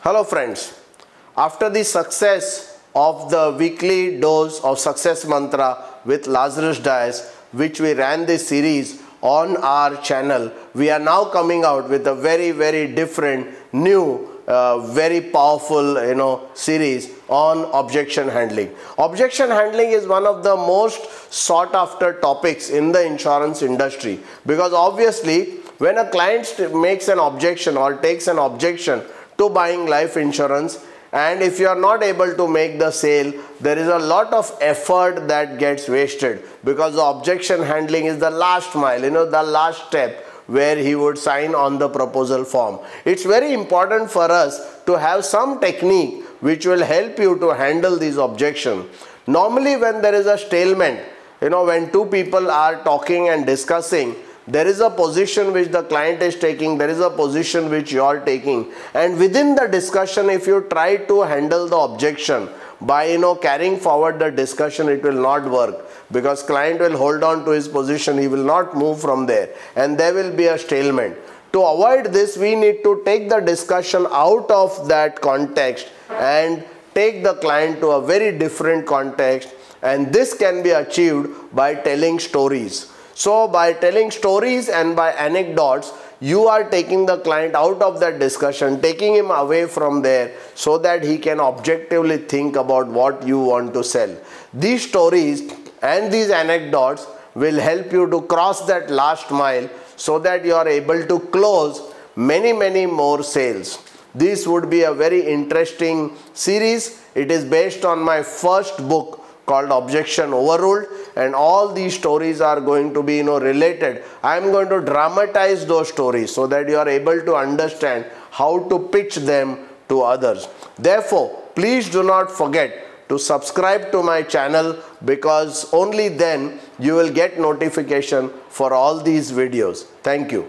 Hello friends, after the success of the weekly dose of success mantra with Lazarus Dias, which we ran this series on our channel, we are now coming out with a very different new very powerful series on objection handling. Objection handling is one of the most sought after topics in the insurance industry, because obviously when a client makes an objection or takes an objection to buying life insurance, and if you are not able to make the sale, there is a lot of effort that gets wasted, because the objection handling is the last mile, the last step where he would sign on the proposal form. It's very important for us to have some technique which will help you to handle these objections. Normally when there is a stalemate, when two people are talking and discussing, there is a position which the client is taking, there is a position which you are taking, and within the discussion, if you try to handle the objection by carrying forward the discussion, it will not work, because client will hold on to his position, he will not move from there, and there will be a stalemate. To avoid this, we need to take the discussion out of that context and take the client to a very different context, and this can be achieved by telling stories. So by telling stories and by anecdotes, you are taking the client out of that discussion, taking him away from there, so that he can objectively think about what you want to sell. These stories and these anecdotes will help you to cross that last mile, so that you are able to close many more sales. This would be a very interesting series. It is based on my first book called Objection Overruled, and all these stories are going to be related. I am going to dramatize those stories so that you are able to understand how to pitch them to others. Therefore, please do not forget to subscribe to my channel, because only then you will get notification for all these videos. Thank you.